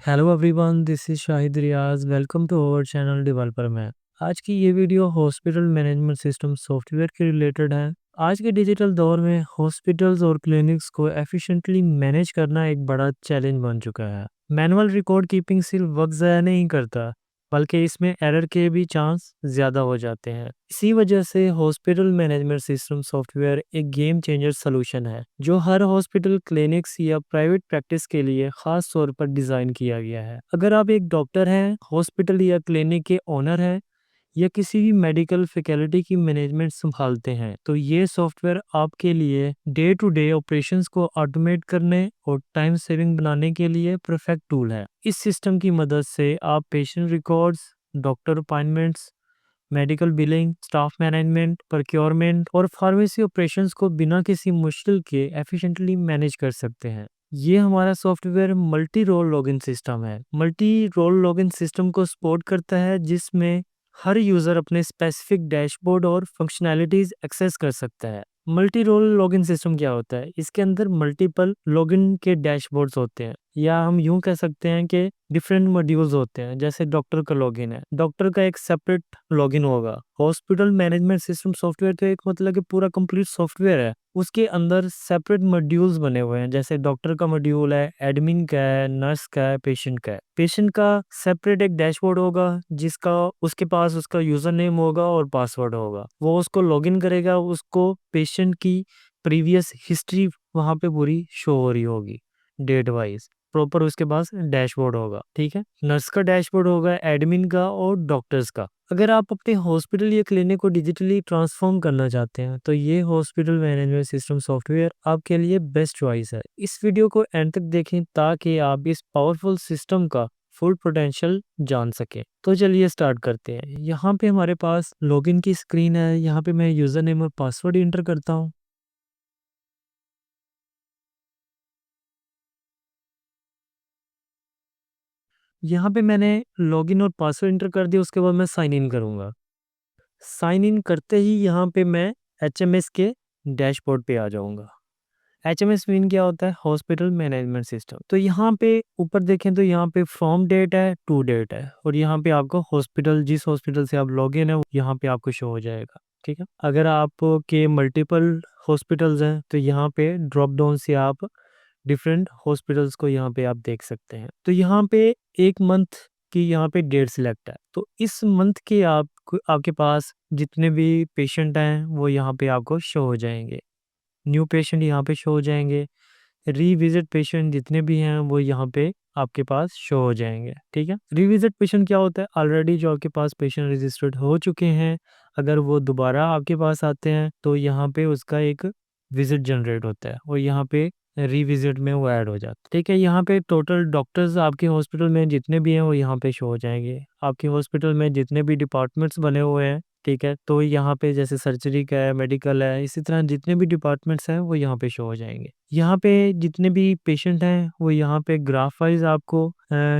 Hello everyone, this is Shahid Riyaz. Welcome to our channel developer man. आज की ये video hospital management system software के related है। आज के डिजिटल दौर में हॉस्पिटल्स और क्लिनिक्स को एफिशिएंटली मैनेज करना एक बड़ा चैलेंज बन चुका है। मैनुअल रिकॉर्ड कीपिंग सिर्फ वक्त ज़ाया नहीं करता, बल्कि इसमें एरर के भी चांस ज़्यादा हो जाते हैं। इसी वजह से हॉस्पिटल मैनेजमेंट सिस्टम सॉफ्टवेयर एक गेम चेंजर सॉल्यूशन है, जो हर हॉस्पिटल, क्लिनिक्स या प्राइवेट प्रैक्टिस के लिए खास तौर पर डिज़ाइन किया गया है। अगर आप एक डॉक्टर हैं, हॉस्पिटल या क्लिनिक के ओनर हैं, या किसी भी मेडिकल फैकल्टी की मैनेजमेंट संभालते हैं, तो ये सॉफ्टवेयर आपके लिए डे टू डे ऑपरेशंस को ऑटोमेट करने और टाइम सेविंग बनाने के लिए परफेक्ट टूल है। इस सिस्टम की मदद से आप patient records, doctor appointments, medical billing, staff management, procurement और फार्मेसी ऑपरेशंस को बिना किसी मुश्किल के एफिशिएंटली मैनेज कर सकते हैं। ये हमारा software multi role login system है। मल्टी रोल लॉगिन सिस्टम को सपोर्ट करता है, जिसमें हर यूजर अपने स्पेसिफिक डैशबोर्ड और फंक्शनैलिटीज एक्सेस कर सकता है। मल्टी रोल लॉगिन सिस्टम क्या होता है? इसके अंदर मल्टीपल लॉगिन के डैशबोर्ड्स होते हैं, या हम यूं कह सकते हैं कि डिफरेंट मॉड्यूल्स होते हैं। जैसे डॉक्टर का लॉगिन है, डॉक्टर का एक सेपरेट लॉगिन होगा। हॉस्पिटल मैनेजमेंट सिस्टम सॉफ्टवेयर तो एक मतलब कि पूरा कंप्लीट सॉफ्टवेयर है। उसके अंदर सेपरेट मॉड्यूल्स बने हुए हैं, जैसे डॉक्टर का मॉड्यूल है, एडमिन का है, नर्स का है, पेशेंट का है। पेशेंट का सेपरेट एक डैशबोर्ड होगा, जिसका उसके पास उसका यूजर नेम होगा और पासवर्ड होगा। वो उसको लॉगिन करेगा, उसको पेशेंट की प्रीवियस हिस्ट्री वहां पे पूरी शो हो रही होगी, डेट वाइज प्रॉपर। उसके पास डैशबोर्ड होगा, ठीक है। नर्स का डैशबोर्ड होगा, एडमिन का और डॉक्टर्स का। अगर आप अपने हॉस्पिटल या क्लिनिक को डिजिटली ट्रांसफॉर्म करना चाहते हैं, तो ये हॉस्पिटल मैनेजमेंट सिस्टम सॉफ्टवेयर आपके लिए बेस्ट चॉइस है। इस वीडियो को एंड तक देखें ताकि आप इस पावरफुल सिस्टम का फुल पोटेंशियल जान सकें। तो चलिए स्टार्ट करते हैं। यहाँ पे हमारे पास लॉगिन की स्क्रीन है। यहाँ पे मैं यूजर नेम और पासवर्ड इंटर करता हूँ। यहाँ पे मैंने लॉगिन और पासवर्ड इंटर कर दिया। उसके बाद मैं साइन इन करूँगा। साइन इन करते ही यहाँ पे मैं एचएमएस के डैशबोर्ड पे आ जाऊँगा। एचएमएस मीन क्या होता है? Hospital management system. तो यहाँ पे ऊपर देखें तो यहाँ पे फ्रॉम डेट है, टू डेट है, और यहाँ पे आपको हॉस्पिटल, जिस हॉस्पिटल से आप लॉगिन है, यहाँ पे आपको शो हो जाएगा, ठीक है। अगर आपके मल्टीपल हॉस्पिटल्स हैं, तो यहाँ पे ड्रॉप डाउन से आप डिफरेंट हॉस्पिटल्स को यहाँ पे आप देख सकते हैं। तो यहाँ पे एक मंथ की यहाँ पे डेट सिलेक्ट है, तो इस मंथ के आपके पास जितने भी पेशेंट हैं वो यहाँ पे आपको शो हो जाएंगे। न्यू पेशेंट यहाँ पे शो हो जाएंगे। रीविजिट पेशेंट जितने भी हैं वो यहाँ पे आपके पास शो हो जाएंगे, ठीक है। रिविजिट पेशेंट क्या होता है? ऑलरेडी जो आपके पास पेशेंट रजिस्टर्ड हो चुके हैं, अगर वो दोबारा आपके पास आते हैं, तो यहाँ पे उसका एक विजिट जनरेट होता है और यहाँ पे रिविजिट में वो ऐड हो जाता है, ठीक है। यहाँ पे टोटल डॉक्टर्स आपके हॉस्पिटल में जितने भी हैं वो यहाँ पे शो हो जाएंगे। आपके हॉस्पिटल में जितने भी डिपार्टमेंट्स बने हुए हैं, ठीक है, तो यहाँ पे जैसे सर्जरी का है, मेडिकल है, इसी तरह जितने भी डिपार्टमेंट्स हैं वो यहाँ पे शो हो जाएंगे। यहाँ पे जितने भी पेशेंट हैं वो यहाँ पे ग्राफ वाइज आपको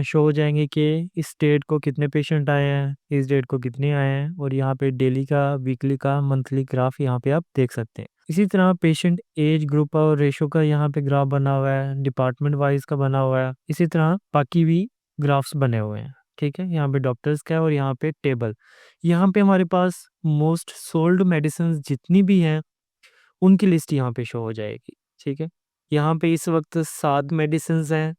शो हो जाएंगे कि इस डेट को कितने पेशेंट आए हैं, इस डेट को कितने आए हैं, और यहाँ पे डेली का, वीकली का, मंथली ग्राफ यहाँ पे आप देख सकते हैं। इसी तरह पेशेंट एज ग्रुप और रेशो का यहाँ पे ग्राफ बना हुआ है, डिपार्टमेंट वाइज का बना हुआ है। इसी तरह बाकी भी ग्राफ्स बने हुए हैं, ठीक है। यहाँ पे डॉक्टर्स का है और यहाँ पे टेबल। यहाँ पे हमारे पास मोस्ट सोल्ड मेडिसिन जितनी भी हैं उनकी लिस्ट यहाँ पे शो हो जाएगी, ठीक है। यहाँ पे इस वक्त 7 मेडिसिन हैं।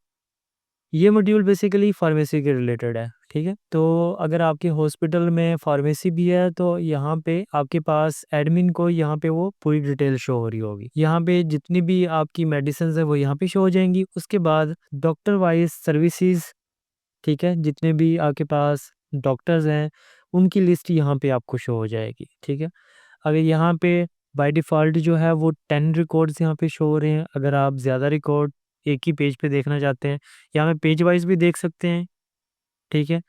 ये मॉड्यूल बेसिकली फार्मेसी के रिलेटेड है, ठीक है। तो अगर आपके हॉस्पिटल में फार्मेसी भी है, तो यहाँ पे आपके पास एडमिन को यहाँ पे वो पूरी डिटेल शो हो रही होगी। यहाँ पे जितनी भी आपकी मेडिसिन है वो यहाँ पे शो हो जाएंगी। उसके बाद डॉक्टर वाइज सर्विसेज, ठीक है, जितने भी आपके पास डॉक्टर्स हैं उनकी लिस्ट यहाँ पे आपको शो हो जाएगी, ठीक है। अगर यहाँ पे बाय डिफ़ॉल्ट जो है वो 10 रिकॉर्ड्स यहाँ पे शो हो रहे हैं। अगर आप ज़्यादा रिकॉर्ड एक ही पेज पे देखना चाहते हैं, यहाँ पे पेज वाइज भी देख सकते हैं, ठीक है।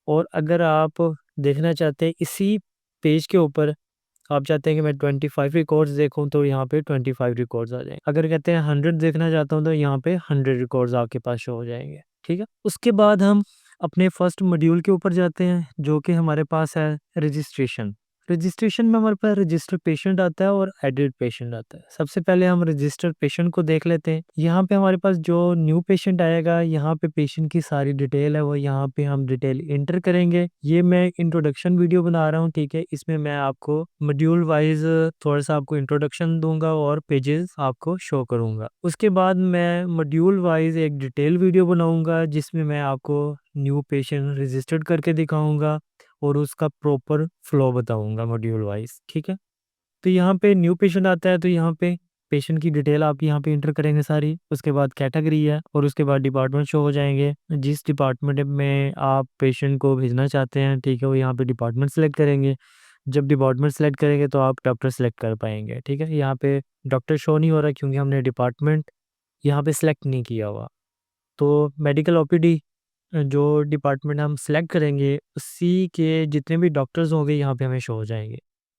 और अगर आप देखना चाहते हैं इसी पेज के ऊपर, आप चाहते हैं कि मैं 25 रिकॉर्ड्स देखूं, तो यहाँ पे 25 रिकॉर्ड्स आ जाएंगे। अगर कहते हैं 100 देखना चाहता हूँ, तो यहाँ पे 100 रिकॉर्ड्स आपके पास शो हो जाएंगे, ठीक है। उसके बाद हम अपने फर्स्ट मॉड्यूल के ऊपर जाते हैं, जो कि हमारे पास है रजिस्ट्रेशन। रजिस्ट्रेशन में हमारे पास रजिस्टर्ड पेशेंट आता है और एडिड पेशेंट आता है। सबसे पहले हम रजिस्टर्ड पेशेंट को देख लेते हैं। यहाँ पे हमारे पास जो न्यू पेशेंट आएगा, यहाँ पे पेशेंट की सारी डिटेल है वो यहाँ पे हम डिटेल एंटर करेंगे। ये मैं इंट्रोडक्शन वीडियो बना रहा हूँ, ठीक है। इसमें मैं आपको मॉड्यूल वाइज थोड़ा सा आपको इंट्रोडक्शन दूंगा और पेजेस आपको शो करूंगा। उसके बाद मैं मॉड्यूल वाइज एक डिटेल वीडियो बनाऊंगा जिसमें मैं आपको न्यू पेशेंट रजिस्टर्ड करके दिखाऊंगा और उसका प्रॉपर फ्लो बताऊंगा मॉड्यूल वाइज, ठीक है। तो यहाँ पे न्यू पेशेंट आता है तो यहाँ पे पेशेंट की डिटेल आप यहाँ पे इंटर करेंगे सारी। उसके बाद कैटेगरी है और उसके बाद डिपार्टमेंट शो हो जाएंगे। जिस डिपार्टमेंट में आप पेशेंट को भेजना चाहते हैं, ठीक है, वो यहाँ पे डिपार्टमेंट सेलेक्ट करेंगे। जब डिपार्टमेंट सेलेक्ट करेंगे तो आप डॉक्टर सेलेक्ट कर पाएंगे, ठीक है। यहाँ पे डॉक्टर शो नहीं हो रहा क्योंकि हमने डिपार्टमेंट यहाँ पे सेलेक्ट नहीं किया हुआ। तो मेडिकल ओपीडी जो डिपार्टमेंट हम सेलेक्ट करेंगे उसी के जितने भी डॉक्टर्स होंगे यहाँ पे हमें शो हो जाएंगे।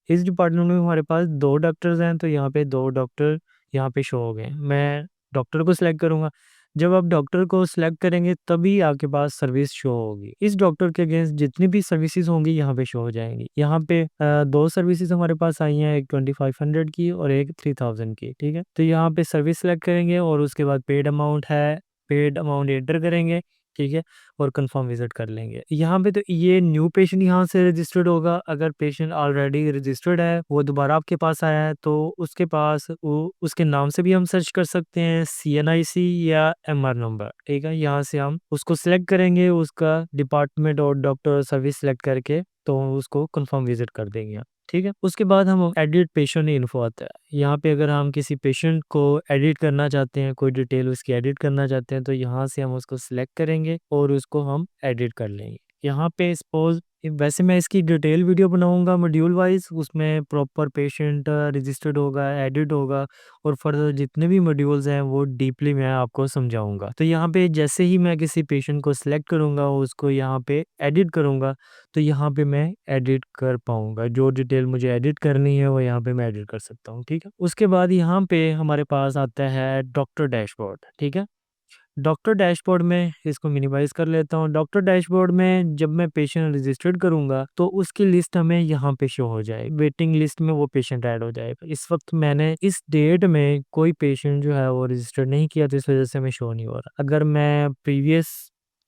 इस डिपार्टमेंट में हमारे पास 2 डॉक्टर्स हैं तो यहाँ पे 2 डॉक्टर यहाँ पे शो हो गए। मैं डॉक्टर को सिलेक्ट करूँगा। जब आप डॉक्टर को सिलेक्ट करेंगे तभी आपके पास सर्विस शो होगी। इस डॉक्टर के अगेंस्ट जितनी भी सर्विसेज होंगी यहाँ पे शो हो जाएंगी। यहाँ पे 2 सर्विसेज हमारे पास आई हैं, एक 2500 की और एक 3000 की, ठीक है। तो यहाँ पे सर्विस सेलेक्ट करेंगे और उसके बाद पेड अमाउंट है, पेड अमाउंट एंटर करेंगे, ठीक है, और कंफर्म विजिट कर लेंगे। यहाँ पे तो ये न्यू पेशेंट यहाँ से रजिस्टर्ड होगा। अगर पेशेंट ऑलरेडी रजिस्टर्ड है, वो दोबारा आपके पास आया है, तो उसके पास उसके नाम से भी हम सर्च कर सकते हैं, CNIC या MR नंबर, ठीक है। यहाँ से हम उसको सिलेक्ट करेंगे, उसका डिपार्टमेंट और डॉक्टर सर्विस सिलेक्ट करके तो उसको कंफर्म विजिट कर देंगे, ठीक है। उसके बाद हम एडिट पेशेंट इन्फो आता है। यहाँ पे अगर हम किसी पेशेंट को एडिट करना चाहते हैं, कोई डिटेल उसकी एडिट करना चाहते हैं, तो यहाँ से हम उसको सिलेक्ट करेंगे और उसको हम एडिट कर लेंगे। यहाँ पे सपोज वैसे मैं इसकी डिटेल वीडियो बनाऊंगा मॉड्यूल वाइज, उसमें प्रॉपर पेशेंट रजिस्टर्ड होगा, एडिट होगा और फर्दर जितने भी मॉड्यूल्स हैं वो डीपली मैं आपको समझाऊंगा। तो यहाँ पे जैसे ही मैं किसी पेशेंट को सिलेक्ट करूंगा, उसको यहाँ पे एडिट करूंगा, तो यहाँ पे मैं एडिट कर पाऊंगा। जो डिटेल मुझे एडिट करनी है वो यहाँ पे मैं एडिट कर सकता हूँ, ठीक है। उसके बाद यहाँ पे हमारे पास आता है डॉक्टर डैशबोर्ड, ठीक है। डॉक्टर डैशबोर्ड में इसको मिनिमाइज कर लेता हूँ। डॉक्टर डैशबोर्ड में जब मैं पेशेंट रजिस्टर्ड करूंगा तो उसकी लिस्ट हमें यहाँ पे शो हो जाए, वेटिंग लिस्ट में वो पेशेंट ऐड हो जाएगा। इस वक्त मैंने इस डेट में कोई पेशेंट जो है वो रजिस्टर्ड नहीं किया तो इस वजह से हमें शो नहीं हो रहा। अगर मैं प्रीवियस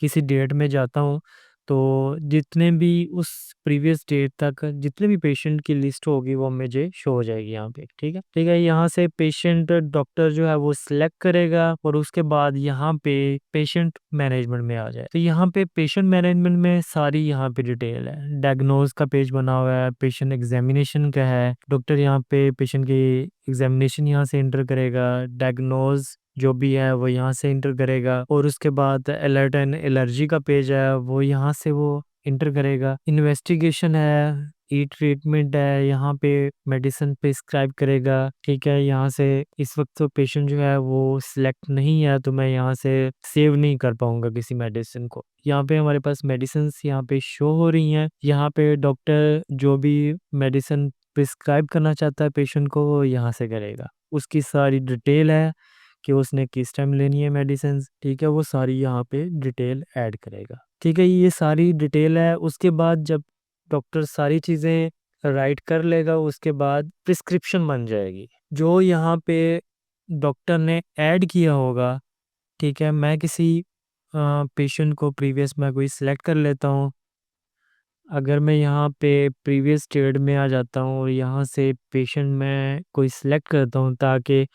किसी डेट में जाता हूँ तो जितने भी उस प्रीवियस डेट तक जितने भी पेशेंट की लिस्ट होगी वो मुझे शो हो जाएगी यहाँ पे, ठीक है। ठीक है, यहाँ से पेशेंट डॉक्टर जो है वो सिलेक्ट करेगा और उसके बाद यहाँ पे पेशेंट मैनेजमेंट में आ जाए। तो यहाँ पे पेशेंट मैनेजमेंट में सारी यहाँ पे डिटेल है। डायग्नोज का पेज बना हुआ है, पेशेंट एग्जामिनेशन का है। डॉक्टर यहाँ पे पेशेंट की एग्जामिनेशन यहाँ से एंटर करेगा, डायग्नोज जो भी है वो यहाँ से इंटर करेगा और उसके बाद अलर्ट एंड एलर्जी का पेज है वो यहाँ से वो इंटर करेगा। इन्वेस्टिगेशन है, ई ट्रीटमेंट है, यहाँ पे मेडिसिन प्रिस्क्राइब करेगा, ठीक है। यहाँ से इस वक्त तो पेशेंट जो है वो सिलेक्ट नहीं है तो मैं यहाँ से सेव नहीं कर पाऊंगा किसी मेडिसिन को। यहाँ पे हमारे पास मेडिसिन यहाँ पे शो हो रही हैं। यहाँ पे डॉक्टर जो भी मेडिसिन प्रिस्क्राइब करना चाहता है पेशेंट को वो यहाँ से करेगा। उसकी सारी डिटेल है कि उसने किस टाइम लेनी है मेडिसिन, ठीक है, वो सारी यहाँ पे डिटेल ऐड करेगा, ठीक है। ये सारी डिटेल है। उसके बाद जब डॉक्टर सारी चीज़ें राइट कर लेगा उसके बाद प्रिस्क्रिप्शन बन जाएगी जो यहाँ पे डॉक्टर ने ऐड किया होगा, ठीक है। मैं किसी पेशेंट को प्रीवियस मैं कोई सिलेक्ट कर लेता हूँ। अगर मैं यहाँ पे प्रीवियस डेट में आ जाता हूँ और यहाँ से पेशेंट मैं कोई सिलेक्ट करता हूँ ताकि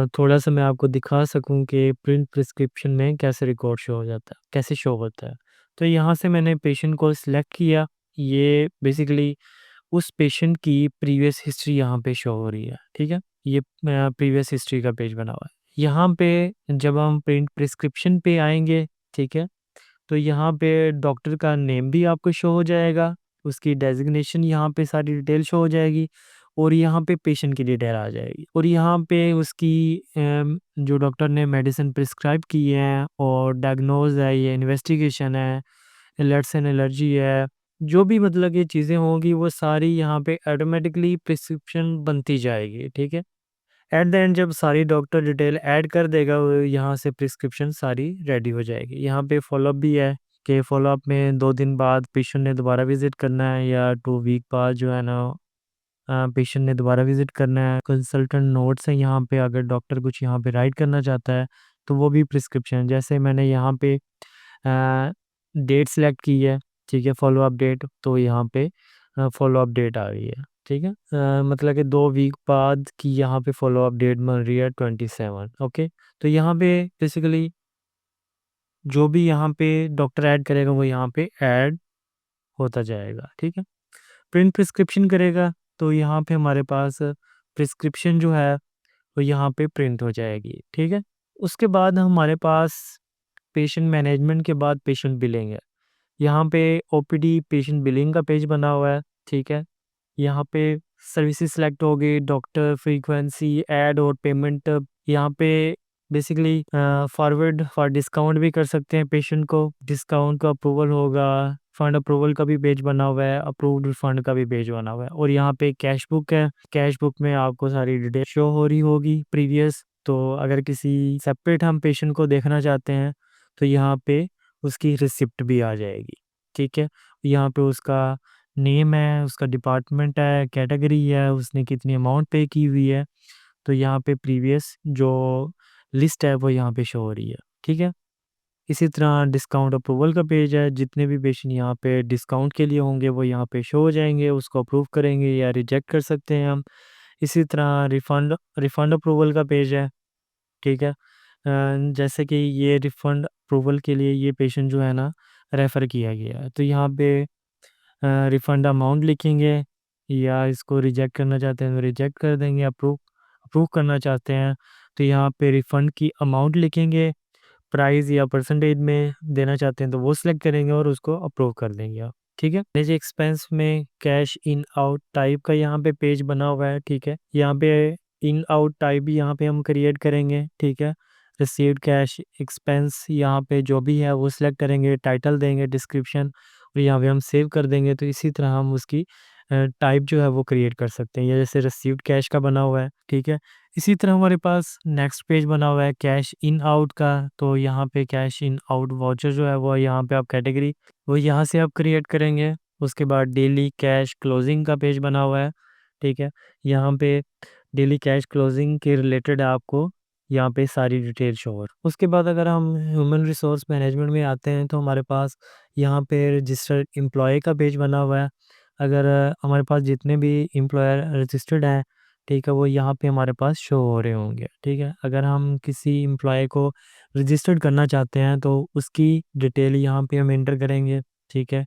थोड़ा सा मैं आपको दिखा सकूं कि प्रिंट प्रिस्क्रिप्शन में कैसे रिकॉर्ड शो हो जाता है, कैसे शो होता है। तो यहाँ से मैंने पेशेंट को सिलेक्ट किया। ये बेसिकली उस पेशेंट की प्रीवियस हिस्ट्री यहाँ पे शो हो रही है, ठीक है। ये प्रीवियस हिस्ट्री का पेज बना हुआ है। यहाँ पे जब हम प्रिंट प्रिस्क्रिप्शन पे आएंगे, ठीक है, तो यहाँ पे डॉक्टर का नेम भी आपको शो हो जाएगा, उसकी डेजिग्नेशन यहाँ पे सारी डिटेल शो हो जाएगी और यहाँ पे पेशेंट की डिटेल आ जाएगी और यहाँ पे उसकी जो डॉक्टर ने मेडिसिन प्रिस्क्राइब की है और डायग्नोज है, ये इन्वेस्टिगेशन है, अलर्ट्स एंड एलर्जी है, जो भी मतलब ये चीज़ें होंगी वो सारी यहाँ पे ऑटोमेटिकली प्रिस्क्रिप्शन बनती जाएगी, ठीक है। एट द एंड जब सारी डॉक्टर डिटेल ऐड कर देगा वो यहाँ से प्रिस्क्रिप्शन सारी रेडी हो जाएगी। यहाँ पे फॉलोअप भी है कि फ़ॉलो-अप में 2 दिन बाद पेशेंट ने दोबारा विज़िट करना है या 2 वीक बाद जो है ना पेशेंट ने दोबारा विज़िट करना है। कंसल्टेंट नोट्स हैं यहाँ पे, अगर डॉक्टर कुछ यहाँ पे राइट करना चाहता है, तो वो भी प्रिस्क्रिप्शन। जैसे मैंने यहाँ पे डेट सेलेक्ट की है, ठीक है, फ़ॉलो-अप डेट, तो यहाँ पे फ़ॉलो-अप डेट आ गई है, ठीक है। मतलब कि 2 वीक बाद की यहाँ पे फ़ॉलो-अप डेट बन रही है 27, ओके। तो यहाँ पे बेसिकली जो भी यहाँ पे डॉक्टर ऐड करेगा वो यहाँ पे ऐड होता जाएगा, ठीक है। प्रिंट प्रिस्क्रिप्शन करेगा तो यहाँ पे हमारे पास प्रिस्क्रिप्शन जो है वो यहाँ पे प्रिंट हो जाएगी, ठीक है। उसके बाद हमारे पास पेशेंट मैनेजमेंट के बाद पेशेंट बिलिंग है। यहाँ पे ओपीडी पेशेंट बिलिंग का पेज बना हुआ है, ठीक है। यहाँ पे सर्विसेज सिलेक्ट हो गई, डॉक्टर, फ्रीक्वेंसी, ऐड और पेमेंट। यहाँ पे बेसिकली फॉरवर्ड फॉर डिस्काउंट भी कर सकते हैं पेशेंट को, डिस्काउंट का अप्रूवल होगा, फंड अप्रूवल का भी पेज बना हुआ है, अप्रूव्ड फंड का भी पेज बना हुआ है। और यहाँ पे कैश बुक है, कैश बुक में आपको सारी डिटेल शो हो रही होगी प्रीवियस। तो अगर किसी सेपरेट हम पेशेंट को देखना चाहते हैं तो यहाँ पे उसकी रिसिप्ट भी आ जाएगी, ठीक है। यहाँ पे उसका नेम है, उसका डिपार्टमेंट है, कैटेगरी है, उसने कितनी अमाउंट पे की हुई है, तो यहाँ पे प्रीवियस जो लिस्ट है वो यहाँ पे शो हो रही है, ठीक है। इसी तरह डिस्काउंट अप्रूवल का पेज है, जितने भी पेशेंट यहाँ पे डिस्काउंट के लिए होंगे वो यहाँ पे शो हो जाएंगे, उसको अप्रूव करेंगे या रिजेक्ट कर सकते हैं हम। इसी तरह रिफ़ंड रिफ़ंड अप्रूवल का पेज है, ठीक है। जैसे कि ये रिफ़ंड अप्रूवल के लिए ये पेशेंट जो है ना रेफ़र किया गया है, तो यहाँ पे रिफ़ंड अमाउंट लिखेंगे, या इसको रिजेक्ट करना चाहते हैं तो रिजेक्ट कर देंगे, अप्रूव अप्रूव करना चाहते हैं तो यहाँ पे रिफ़ंड की अमाउंट लिखेंगे, प्राइस या परसेंटेज में देना चाहते हैं तो वो सिलेक्ट करेंगे और उसको अप्रूव कर देंगे आप, ठीक है। मैनेज एक्सपेंस में कैश इन आउट टाइप का यहाँ पे पेज बना हुआ है, ठीक है। यहाँ पे इन आउट टाइप भी यहाँ पे हम क्रिएट करेंगे, ठीक है। रिसीव्ड कैश एक्सपेंस यहाँ पे जो भी है वो सिलेक्ट करेंगे, टाइटल देंगे, डिस्क्रिप्शन, और यहाँ पे हम सेव कर देंगे। तो इसी तरह हम उसकी टाइप जो है वो क्रिएट कर सकते हैं, या जैसे रिसीव्ड कैश का बना हुआ है, ठीक है। इसी तरह हमारे पास नेक्स्ट पेज बना हुआ है कैश इन आउट का, तो यहाँ पे कैश इन आउट वाउचर जो है वो यहाँ पे आप कैटेगरी वो यहाँ से आप क्रिएट करेंगे। उसके बाद डेली कैश क्लोजिंग का पेज बना हुआ है, ठीक है। यहाँ पे डेली कैश क्लोजिंग के रिलेटेड आपको यहाँ पे सारी डिटेल शो हो। उसके बाद अगर हम ह्यूमन रिसोर्स मैनेजमेंट में आते हैं तो हमारे पास यहाँ पे रजिस्टर्ड एम्प्लॉय का पेज बना हुआ है। अगर हमारे पास जितने भी एम्प्लॉयर रजिस्टर्ड हैं, ठीक है, वो यहाँ पे हमारे पास शो हो रहे होंगे, ठीक है। अगर हम किसी एम्प्लॉय को रजिस्टर्ड करना चाहते हैं तो उसकी डिटेल यहाँ पे हम एंटर करेंगे, ठीक है।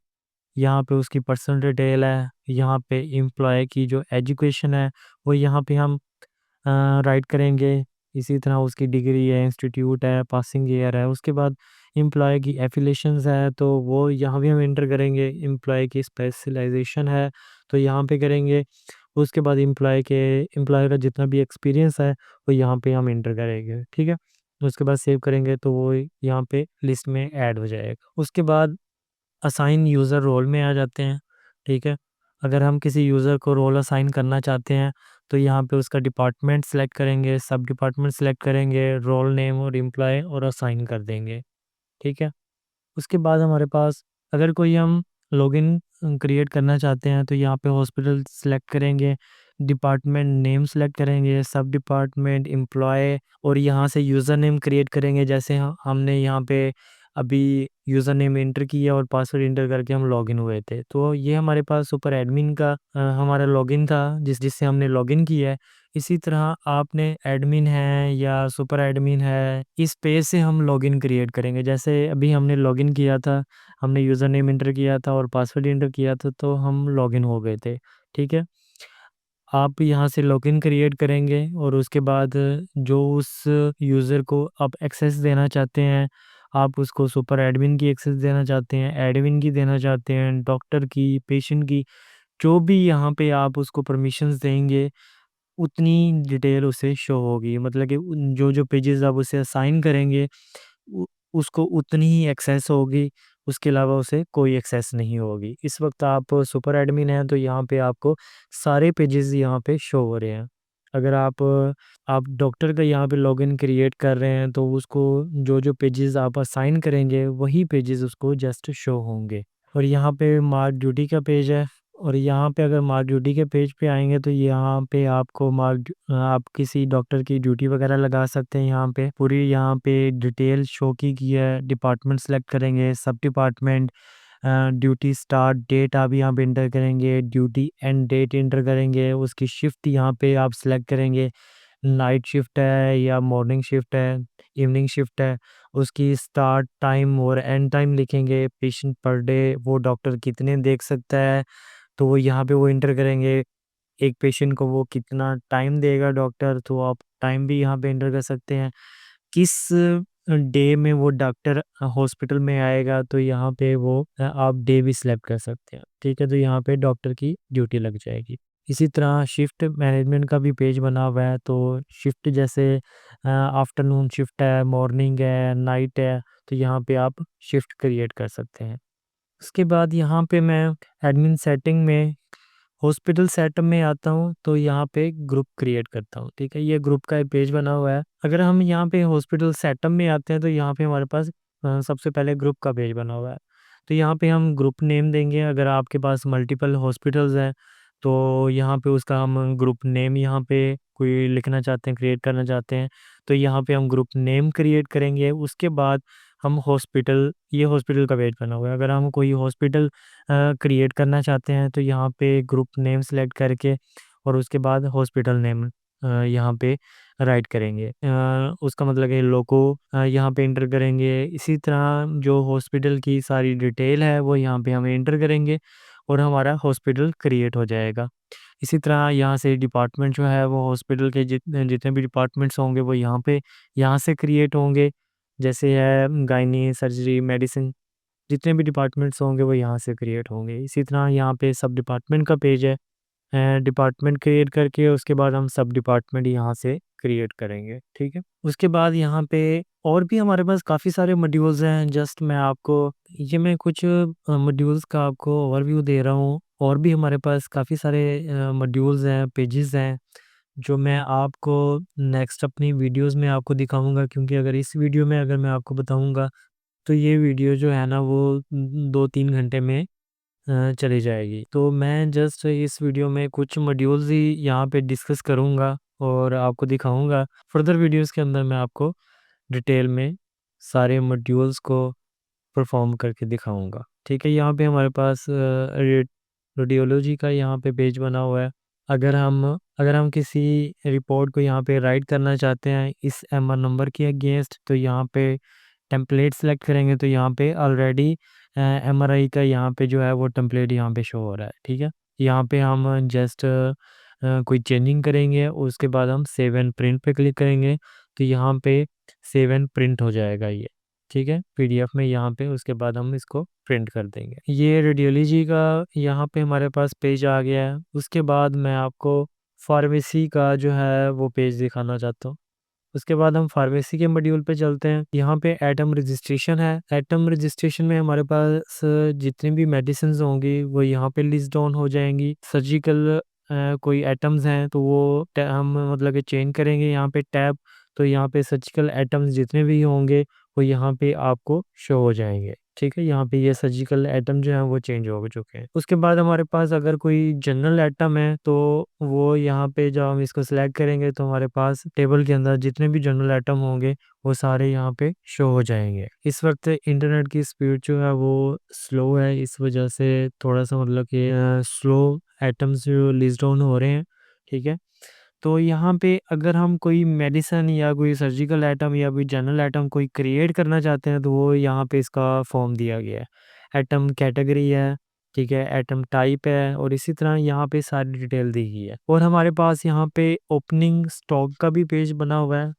यहाँ पे उसकी पर्सनल डिटेल है, यहाँ पे एम्प्लॉय की जो एजुकेशन है वो यहाँ पे हम राइट करेंगे। इसी तरह उसकी डिग्री है, इंस्टीट्यूट है, पासिंग ईयर है। उसके बाद एम्प्लॉय की एफिलिएशंस है तो वो यहाँ भी हम एंटर करेंगे। एम्प्लॉय की स्पेशलाइजेशन है तो यहाँ पे करेंगे। उसके बाद एम्प्लॉय का जितना भी एक्सपीरियंस है वो यहाँ पे हम एंटर करेंगे, ठीक है। उसके बाद सेव करेंगे तो वो यहाँ पे लिस्ट में ऐड हो जाएगा। उसके बाद असाइन यूज़र रोल में आ जाते हैं, ठीक है। अगर हम किसी यूज़र को रोल असाइन करना चाहते हैं तो यहाँ पे उसका डिपार्टमेंट सेलेक्ट करेंगे, सब डिपार्टमेंट सेलेक्ट करेंगे, रोल नेम और एम्प्लॉय और असाइन कर देंगे, ठीक है। उसके बाद हमारे पास अगर कोई हम लॉगिन क्रिएट करना चाहते हैं तो यहाँ पे हॉस्पिटल सेलेक्ट करेंगे, डिपार्टमेंट नेम सेलेक्ट करेंगे, सब डिपार्टमेंट, एम्प्लॉय, और यहाँ से यूज़र नेम क्रिएट करेंगे। जैसे हमने यहाँ पे अभी यूज़र नेम एंटर किया और पासवर्ड एंटर करके हम लॉगिन हुए थे, तो ये हमारे पास सुपर एडमिन का हमारा लॉगिन था जिससे हमने लॉगिन किया है। इसी तरह आपने एडमिन है या सुपर एडमिन है, इस पेज से हम लॉगिन क्रिएट करेंगे। जैसे अभी हमने लॉगिन किया था, हमने यूज़र नेम एंटर किया था और पासवर्ड एंटर किया था तो हम लॉगिन हो गए थे, ठीक है। आप यहाँ से लॉगिन क्रिएट करेंगे और उसके बाद जो उस यूज़र को आप एक्सेस देना चाहते हैं, आप उसको सुपर एडमिन की एक्सेस देना चाहते हैं, एडमिन की देना चाहते हैं, डॉक्टर की, पेशेंट की, जो भी यहाँ पे आप उसको परमिशंस देंगे उतनी डिटेल उसे शो होगी। मतलब कि जो पेजेस आप उसे असाइन करेंगे उ उसको उतनी ही एक्सेस होगी, उसके अलावा उसे कोई एक्सेस नहीं होगी। इस वक़्त आप सुपर एडमिन हैं तो यहाँ पे आपको सारे पेजेस यहाँ पे शो हो रहे हैं। अगर आप डॉक्टर का यहाँ पे लॉगिन क्रिएट कर रहे हैं तो उसको जो पेजेस आप असाइन करेंगे वही पेजेस उसको जस्ट शो होंगे। और यहाँ पे मार्क ड्यूटी का पेज है, और यहाँ पे अगर मार्क ड्यूटी के पेज पे आएंगे तो यहाँ पे आपको आप किसी डॉक्टर की ड्यूटी वगैरह लगा सकते हैं। यहाँ पे पूरी यहाँ पे डिटेल शो की है। डिपार्टमेंट सेलेक्ट करेंगे, सब डिपार्टमेंट, ड्यूटी स्टार्ट डेट आप यहाँ पे इंटर करेंगे, ड्यूटी एंड डेट इंटर करेंगे, उसकी शिफ्ट यहाँ पे आप सेलेक्ट करेंगे, नाइट शिफ्ट है या मॉर्निंग शिफ्ट है, इवनिंग शिफ्ट है, उसकी स्टार्ट टाइम और एंड टाइम लिखेंगे, पेशेंट पर डे वो डॉक्टर कितने देख सकता है तो वो यहाँ पे वो इंटर करेंगे, एक पेशेंट को वो कितना टाइम देगा डॉक्टर, तो आप टाइम भी यहाँ पे इंटर कर सकते हैं। किस डे में वो डॉक्टर हॉस्पिटल में आएगा तो यहाँ पे वो आप डे भी सिलेक्ट कर सकते हैं। ठीक है, तो यहाँ पे डॉक्टर की ड्यूटी लग जाएगी। इसी तरह शिफ्ट मैनेजमेंट का भी पेज बना हुआ है, तो शिफ्ट जैसे आफ्टरनून शिफ्ट है, मॉर्निंग है, नाइट है, तो यहाँ पे आप शिफ्ट क्रिएट कर सकते हैं। उसके बाद यहाँ पे मैं एडमिन सेटिंग में हॉस्पिटल सेटअप में आता हूँ, तो यहाँ पे ग्रुप क्रिएट करता हूँ। ठीक है, ये ग्रुप का एक पेज बना हुआ है। अगर हम यहाँ पे हॉस्पिटल सेटअप में आते हैं तो यहाँ पे हमारे पास सबसे पहले ग्रुप का पेज बना हुआ है। तो यहाँ पे हम ग्रुप नेम देंगे। अगर आपके पास मल्टीपल हॉस्पिटल्स हैं तो यहाँ पे उसका हम ग्रुप नेम यहाँ पे कोई लिखना चाहते हैं, क्रिएट करना चाहते हैं, तो यहाँ पे हम ग्रुप नेम क्रिएट करेंगे। उसके बाद हम हॉस्पिटल, ये हॉस्पिटल का पेज बना हुआ है। अगर हम कोई हॉस्पिटल क्रिएट करना चाहते हैं तो यहाँ पे ग्रुप नेम सेलेक्ट करके और उसके बाद हॉस्पिटल नेम यहाँ पे राइट करेंगे। उसका मतलब है लोगो यहाँ पे इंटर करेंगे। इसी तरह जो हॉस्पिटल की सारी डिटेल है वो यहाँ पे हम इंटर करेंगे और हमारा हॉस्पिटल क्रिएट हो जाएगा। इसी तरह यहाँ से डिपार्टमेंट जो है वो हॉस्पिटल के जितने जितने भी डिपार्टमेंट्स होंगे वो यहाँ से क्रिएट होंगे। जैसे है गायनी, सर्जरी, मेडिसिन, जितने भी डिपार्टमेंट्स होंगे वो यहाँ से क्रिएट होंगे। इसी तरह यहाँ पे सब डिपार्टमेंट का पेज है। डिपार्टमेंट क्रिएट करके उसके बाद हम सब डिपार्टमेंट यहाँ से क्रिएट करेंगे। ठीक है, उसके बाद यहाँ पे और भी हमारे पास काफ़ी सारे मॉड्यूल्स हैं। जस्ट मैं कुछ मॉड्यूल्स का आपको ओवरव्यू दे रहा हूँ। और भी हमारे पास काफ़ी सारे मॉड्यूल्स हैं, पेजेस हैं, जो मैं आपको नेक्स्ट अपनी वीडियोस में आपको दिखाऊंगा। क्योंकि अगर इस वीडियो में अगर मैं आपको बताऊंगा तो ये वीडियो जो है ना वो 2-3 घंटे में चली जाएगी। तो मैं जस्ट इस वीडियो में कुछ मॉड्यूल्स ही यहाँ पे डिस्कस करूँगा और आपको दिखाऊँगा। फर्दर वीडियोस के अंदर मैं आपको डिटेल में सारे मॉड्यूल्स को परफॉर्म करके दिखाऊँगा। ठीक है, यहाँ पे हमारे पास रेडियोलॉजी का यहाँ पे पेज बना हुआ है। अगर हम किसी रिपोर्ट को यहाँ पे राइट करना चाहते हैं इस एमआर नंबर के अगेंस्ट, तो यहाँ पे टेम्पलेट सेलेक्ट करेंगे तो यहाँ पे ऑलरेडी एमआरआई का यहाँ पे जो है वो टेम्पलेट यहाँ पे शो हो रहा है। ठीक है, यहाँ पे हम जस्ट कोई चेंजिंग करेंगे, उसके बाद हम सेव एंड प्रिंट पे क्लिक करेंगे तो यहाँ पे सेव एंड प्रिंट हो जाएगा ये। ठीक है, पीडीएफ में यहाँ पे, उसके बाद हम इसको प्रिंट कर देंगे। ये रेडियोलॉजी का यहाँ पे हमारे पास पेज आ गया है। उसके बाद मैं आपको फार्मेसी का जो है वो पेज दिखाना चाहता हूँ। उसके बाद हम फार्मेसी के मॉड्यूल पे चलते हैं। यहाँ पे एटम रजिस्ट्रेशन है। एटम रजिस्ट्रेशन में हमारे पास जितनी भी मेडिसिन होंगी वो यहाँ पे लिस्ट डाउन हो जाएंगी। सर्जिकल कोई एटम्स हैं तो वो हम मतलब कि चेंज करेंगे यहाँ पे टैब, तो यहाँ पे सर्जिकल एटम्स जितने भी होंगे वो यहाँ पे आपको शो हो जाएंगे। ठीक है, यहाँ पे ये सर्जिकल एटम जो है वो चेंज हो चुके हैं। उसके बाद हमारे पास अगर कोई जनरल एटम है तो वो यहाँ पे जब हम इसको सिलेक्ट करेंगे तो हमारे पास टेबल के अंदर जितने भी जनरल एटम होंगे वो सारे यहाँ पे शो हो जाएंगे। इस वक्त इंटरनेट की स्पीड जो है वो स्लो है, इस वजह से थोड़ा सा मतलब कि स्लो एटम्स जो लिस्ट डाउन हो रहे हैं। ठीक है, तो यहाँ पे अगर हम कोई मेडिसिन या कोई सर्जिकल आइटम या कोई जनरल आइटम कोई क्रिएट करना चाहते हैं तो वो यहाँ पे इसका फॉर्म दिया गया है। एटम कैटेगरी है, ठीक है, एटम टाइप है, और इसी तरह यहाँ पे सारी डिटेल दी गई है। और हमारे पास यहाँ पे ओपनिंग स्टॉक का भी पेज बना हुआ है।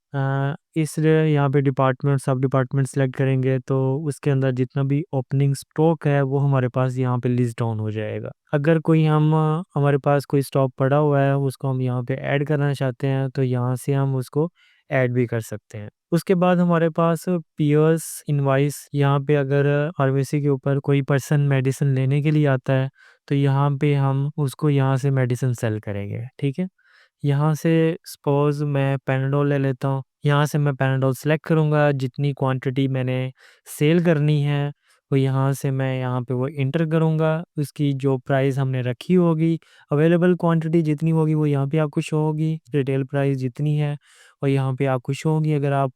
इसलिए यहाँ पे डिपार्टमेंट, सब डिपार्टमेंट सेलेक्ट करेंगे तो उसके अंदर जितना भी ओपनिंग स्टॉक है वो हमारे पास यहाँ पे लिस्ट डाउन हो जाएगा। अगर कोई हमारे पास कोई स्टॉक पड़ा हुआ है उसको हम यहाँ पे ऐड करना चाहते हैं तो यहाँ से हम उसको ऐड भी कर सकते हैं। उसके बाद हमारे पास पीयर्स इनवाइस, यहाँ पे अगर फार्मेसी के ऊपर कोई पर्सन मेडिसिन लेने के लिए आता है तो यहाँ पे हम उसको यहाँ से मेडिसिन सेल करेंगे। ठीक है, यहाँ से सपोज़ मैं पैनाडोल ले लेता हूँ। यहाँ से मैं पैनाडोल सेलेक्ट करूँगा, जितनी क्वांटिटी मैंने सेल करनी है, वो यहाँ से मैं यहाँ पे वो एंटर करूँगा। उसकी जो प्राइस हमने रखी होगी, अवेलेबल क्वांटिटी जितनी होगी वो यहाँ पे आपको शो होगी, रिटेल प्राइस जितनी है और यहाँ पे आपको शो होगी। अगर आप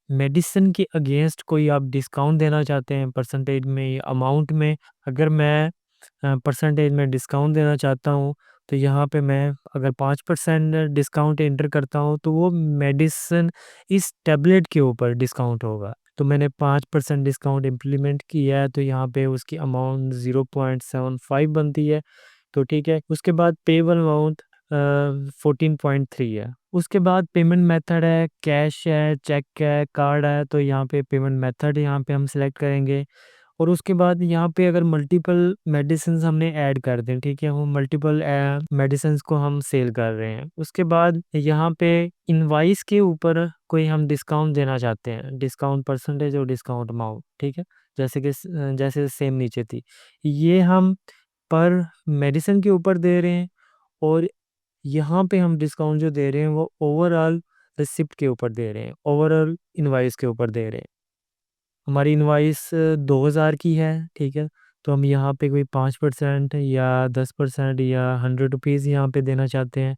मेडिसिन के अगेंस्ट कोई आप डिस्काउंट देना चाहते हैं परसेंटेज में या अमाउंट में, अगर मैं परसेंटेज में डिस्काउंट देना चाहता हूँ, तो यहाँ पे मैं अगर 5% डिस्काउंट एंटर करता हूँ, तो वो मेडिसिन इस टैबलेट के ऊपर डिस्काउंट होगा। तो मैंने 5% डिस्काउंट इम्प्लीमेंट किया है, तो यहाँ पे उसकी अमाउंट 0.75 बनती है। तो ठीक है, उसके बाद पेबल अमाउंट 14.3 है। उसके बाद पेमेंट मेथड है, कैश है, चेक है, कार्ड है, तो यहाँ पे पेमेंट मेथड यहाँ पे हम सेलेक्ट करेंगे। और उसके बाद यहाँ पे अगर मल्टीपल मेडिसिन्स हमने ऐड कर दें, ठीक है, वो मल्टीपल मेडिसिन्स को हम सेल कर रहे हैं। उसके बाद यहाँ पे इनवाइस के ऊपर कोई हम डिस्काउंट देना चाहते हैं, डिस्काउंट परसेंटेज और डिस्काउंट अमाउंट, ठीक है, जैसे सेम नीचे थी, ये हम पर मेडिसिन के ऊपर दे रहे हैं। और यहाँ पे हम डिस्काउंट जो दे रहे हैं वो ओवरऑल रिसिप्ट के ऊपर दे रहे हैं, ओवरऑल इनवाइस के ऊपर दे रहे हैं। हमारी इनवाइस 2000 की है, ठीक है, तो हम यहाँ पे कोई 5% या 10% या 100 रुपीज़ यहाँ पे देना चाहते हैं,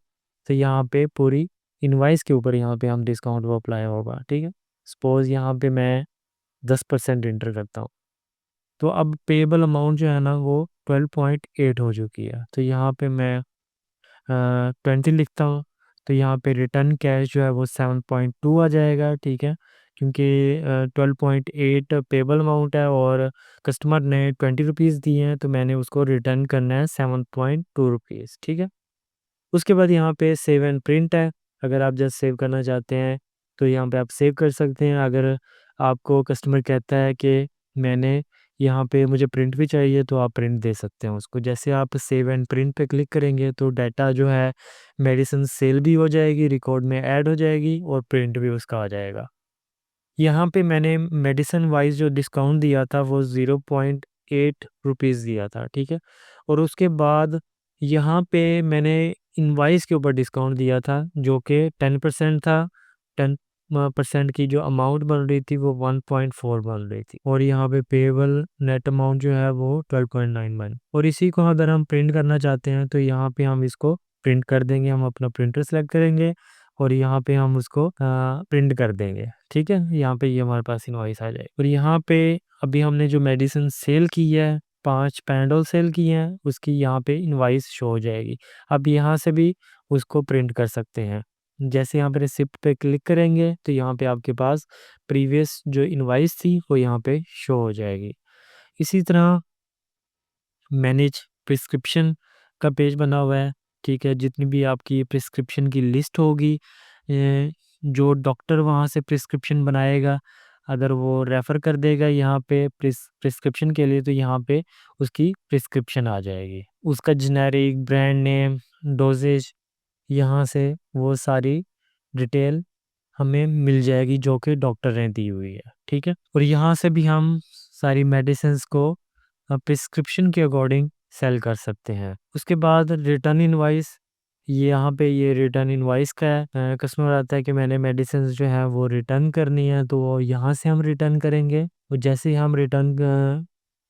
तो यहाँ पे पूरी इनवाइस के ऊपर यहाँ पे हम डिस्काउंट वो अप्लाई होगा, ठीक है। सपोज़ यहाँ पे मैं 10% इंटर करता हूँ, तो अब पेएबल अमाउंट जो है ना वो 12.8 हो चुकी है, तो यहाँ पे मैं 20 लिखता हूँ, तो यहाँ पे रिटर्न कैश जो है वो 7.2 आ जाएगा, ठीक है, क्योंकि 12.8 पेबल अमाउंट है और कस्टमर ने 20 रुपीज़ दिए हैं, तो मैंने उसको रिटर्न करना है 7.2 रुपीज़, ठीक है। उसके बाद यहाँ पे सेव एंड प्रिंट है, अगर आप जस्ट सेव करना चाहते हैं तो यहाँ पे आप सेव कर सकते हैं। अगर आपको कस्टमर कहता है कि मैंने यहाँ पे मुझे प्रिंट भी चाहिए, तो आप प्रिंट दे सकते हैं उसको। जैसे आप सेव एंड प्रिंट पे क्लिक करेंगे तो डाटा जो है मेडिसिन सेल भी हो जाएगी, रिकॉर्ड में ऐड हो जाएगी और प्रिंट भी उसका आ जाएगा। यहाँ पे मैंने मेडिसिन वाइज़ जो डिस्काउंट दिया था वो 0.8 रुपीज़ दिया था, ठीक है? और उसके बाद यहाँ पे मैंने इनवॉइस के ऊपर डिस्काउंट दिया था जो कि 10% था। 10 परसेंट की जो अमाउंट बन रही थी वो 1.4 बन रही थी और यहाँ पे पेएबल नेट अमाउंट जो है वो 12.91। और इसी को अगर हम प्रिंट करना चाहते हैं तो यहाँ पे हम इसको प्रिंट कर देंगे। हम अपना प्रिंटर सेलेक्ट करेंगे और यहाँ पे हम उसको प्रिंट कर देंगे, ठीक है। यहाँ पे ये हमारे पास इनवॉइस आ जाए और यहाँ पे अभी हमने जो मेडिसिन सेल की है, 5 पैनाडोल सेल की हैं, उसकी यहाँ पे इनवॉइस शो हो जाएगी। अब यहाँ से भी उसको प्रिंट कर सकते हैं। जैसे यहाँ पे रिसिप्ट पे क्लिक करेंगे तो यहाँ पे आपके पास प्रीवियस जो इनवॉइस थी वो यहाँ पे शो हो जाएगी। इसी तरह मैनेज प्रिस्क्रिप्शन का पेज बना हुआ है, ठीक है। जितनी भी आपकी प्रिस्क्रिप्शन की लिस्ट होगी, जो डॉक्टर वहाँ से प्रिस्क्रिप्शन बनाएगा, अगर वो रेफ़र कर देगा यहाँ पे प्रिस्क्रिप्शन के लिए, तो यहाँ पे उसकी प्रिस्क्रिप्शन आ जाएगी। उसका जेनेरिक, ब्रांड नेम, डोज़ेज, यहाँ से वो सारी डिटेल हमें मिल जाएगी जो कि डॉक्टर ने दी हुई है, ठीक है। और यहाँ से भी हम सारी मेडिसिन्स को प्रिस्क्रिप्शन के अकॉर्डिंग सेल कर सकते हैं। उसके बाद रिटर्न इनवॉइस, ये यहाँ पे ये रिटर्न इनवॉइस का है। कस्टमर आता है कि मैंने मेडिसिन जो है वो रिटर्न करनी है, तो वो यहाँ से हम रिटर्न करेंगे और जैसे ही हम रिटर्न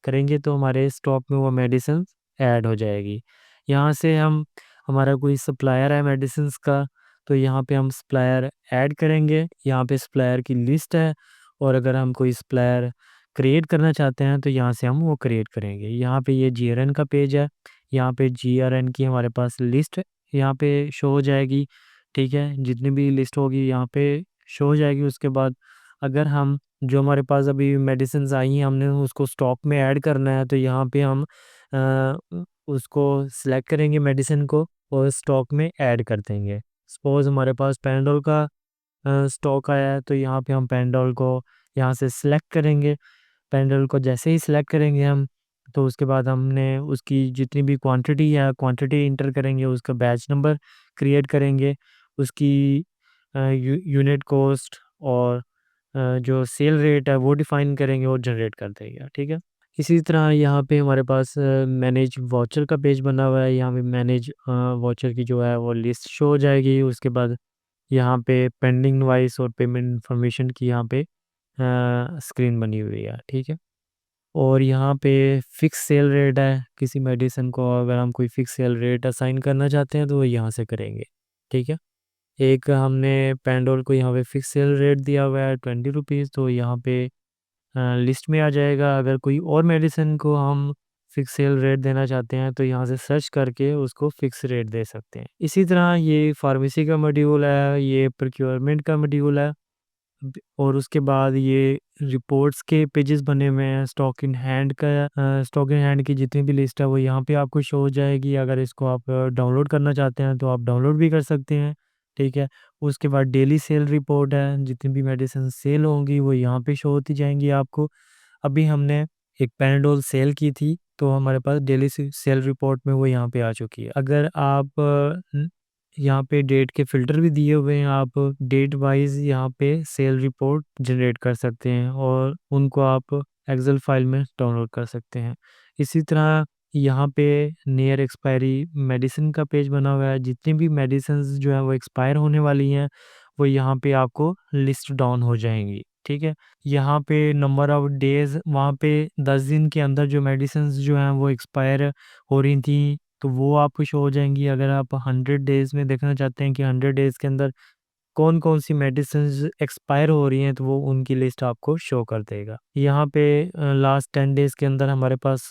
करेंगे तो हमारे स्टॉक में वो मेडिसिन ऐड हो जाएगी। यहाँ से हम हमारा कोई सप्लायर है मेडिसिन्स का, तो यहाँ पे हम सप्लायर ऐड करेंगे। यहाँ पे सप्लायर की लिस्ट है और अगर हम कोई सप्लायर क्रिएट करना चाहते हैं तो यहाँ से हम वो क्रिएट करेंगे। यहाँ पे ये जीआरएन का पेज है, यहाँ पे जीआरएन की हमारे पास लिस्ट यहाँ पे शो हो जाएगी, ठीक है। जितनी भी लिस्ट होगी यहाँ पे शो हो जाएगी। उसके बाद अगर हम जो हमारे पास अभी मेडिसिन आई हैं हमने उसको स्टॉक में ऐड करना है, तो यहाँ पे हम उसको सिलेक्ट करेंगे मेडिसिन को और स्टॉक में ऐड कर देंगे। सपोज़ हमारे पास पैनाडोल का स्टॉक आया है, तो यहाँ पे हम पैनाडोल को यहाँ से सिलेक्ट करेंगे। पैनल को जैसे ही सिलेक्ट करेंगे हम, तो उसके बाद हमने उसकी जितनी भी क्वांटिटी है, क्वांटिटी इंटर करेंगे, उसका बैच नंबर क्रिएट करेंगे, उसकी यूनिट कॉस्ट और जो सेल रेट है वो डिफ़ाइन करेंगे और जनरेट कर देंगे, ठीक है। इसी तरह यहाँ पे हमारे पास मैनेज वाउचर का पेज बना हुआ है। यहाँ पे मैनेज वाउचर की जो है वो लिस्ट शो हो जाएगी। उसके बाद यहाँ पे पेंडिंग इनवॉइस और पेमेंट इन्फॉर्मेशन की यहाँ पे स्क्रीन बनी हुई है, ठीक है। और यहाँ पे फिक्स सेल रेट है। किसी मेडिसिन को अगर हम कोई फिक्स सेल रेट असाइन करना चाहते हैं तो वो यहाँ से करेंगे, ठीक है। एक हमने पेंडोल को यहाँ पे फिक्स सेल रेट दिया हुआ है 20 रुपीज़, तो यहाँ पे लिस्ट में आ जाएगा। अगर कोई और मेडिसिन को हम फिक्स सेल रेट देना चाहते हैं तो यहाँ से सर्च करके उसको फिक्स रेट दे सकते हैं। इसी तरह ये फार्मेसी का मॉड्यूल है, ये प्रोक्योरमेंट का मॉड्यूल है। और उसके बाद ये रिपोर्ट्स के पेजेस बने हुए हैं। स्टॉक इन हैंड की जितनी भी लिस्ट है वो यहाँ पे आपको शो हो जाएगी। अगर इसको आप डाउनलोड करना चाहते हैं तो आप डाउनलोड भी कर सकते हैं, ठीक है। उसके बाद डेली सेल रिपोर्ट है, जितनी भी मेडिसिन सेल होंगी वो यहाँ पे शो होती जाएंगी आपको। अभी हमने एक पैनाडोल सेल की थी तो हमारे पास डेली सेल रिपोर्ट में वो यहाँ पे आ चुकी है। अगर आप यहाँ पे डेट के फ़िल्टर भी दिए हुए हैं। आप डेट वाइज़ यहाँ पे सेल रिपोर्ट जनरेट कर सकते हैं और उनको आप एक्सेल फाइल में डाउनलोड कर सकते हैं। इसी तरह यहाँ पे नियर एक्सपायरी मेडिसिन का पेज बना हुआ है। जितनी भी मेडिसिन्स जो हैं वो एक्सपायर होने वाली हैं वो यहाँ पे आपको लिस्ट डाउन हो जाएंगी, ठीक है। यहाँ पे नंबर ऑफ डेज़, वहाँ पे 10 दिन के अंदर जो मेडिसिन्स जो हैं वो एक्सपायर हो रही थी तो वो आपको शो हो जाएंगी। अगर आप 100 डेज़ में देखना चाहते हैं कि 100 डेज़ के अंदर कौन-कौन सी मेडिसिन्स एक्सपायर हो रही हैं तो वो उनकी लिस्ट आपको शो कर देगा। यहाँ पे लास्ट 10 डेज़ के अंदर हमारे पास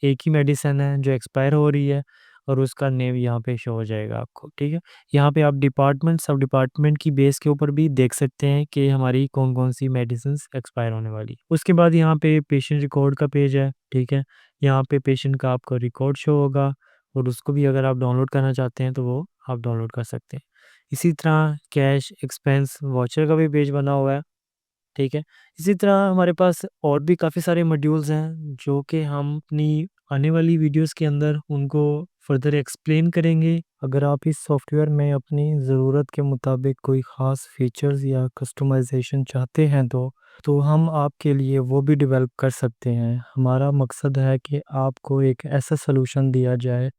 एक ही मेडिसिन है जो एक्सपायर हो रही है और उसका नेम यहाँ पे शो हो जाएगा आपको, ठीक है। यहाँ पे आप डिपार्टमेंट, सब डिपार्टमेंट की बेस के ऊपर भी देख सकते हैं कि हमारी कौन-कौन सी मेडिसिन्स एक्सपायर होने वाली। उसके बाद यहाँ पे पेशेंट रिकॉर्ड का पेज है, ठीक है। यहाँ पे पेशेंट का आपका रिकॉर्ड शो होगा और उसको भी अगर आप डाउनलोड करना चाहते हैं तो वो आप डाउनलोड कर सकते हैं। इसी तरह कैश एक्सपेंस वाउचर का भी पेज बना हुआ है, ठीक है। इसी तरह हमारे पास और भी काफ़ी सारे मॉड्यूल्स हैं जो कि हम अपनी आने वाली वीडियोस के अंदर उनको फर्दर एक्सप्लेन करेंगे। अगर आप इस सॉफ्टवेयर में अपनी ज़रूरत के मुताबिक कोई ख़ास फीचर्स या कस्टमाइजेशन चाहते हैं तो हम आपके लिए वो भी डेवलप कर सकते हैं। हमारा मकसद है कि आपको एक ऐसा सॉल्यूशन दिया जाए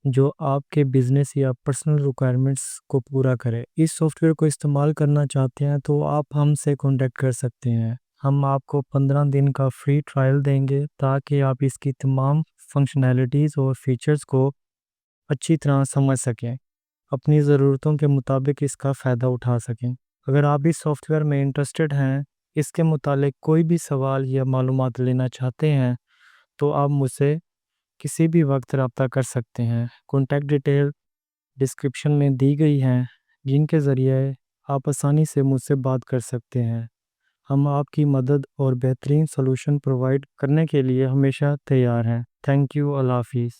जो आपके बिज़नेस या पर्सनल रिक्वायरमेंट्स को पूरा करे। इस सॉफ्टवेयर को इस्तेमाल करना चाहते हैं तो आप हमसे कॉन्टैक्ट कर सकते हैं। हम आपको 15 दिन का फ्री ट्रायल देंगे ताकि आप इसकी तमाम फंक्शनैलिटीज़ और फीचर्स को अच्छी तरह समझ सकें, अपनी ज़रूरतों के मुताबिक इसका फ़ायदा उठा सकें। अगर आप इस सॉफ्टवेयर में इंटरेस्टेड हैं, इसके मुतालिक कोई भी सवाल या मालूमात लेना चाहते हैं तो आप मुझसे किसी भी वक्त रब्ता कर सकते हैं। कॉन्टैक्ट डिटेल डिस्क्रिप्शन में दी गई हैं, जिनके ज़रिए आप आसानी से मुझसे बात कर सकते हैं। हम आपकी मदद और बेहतरीन सॉल्यूशन प्रोवाइड करने के लिए हमेशा तैयार हैं। Thank you. अल्लाह हाफ़िज़।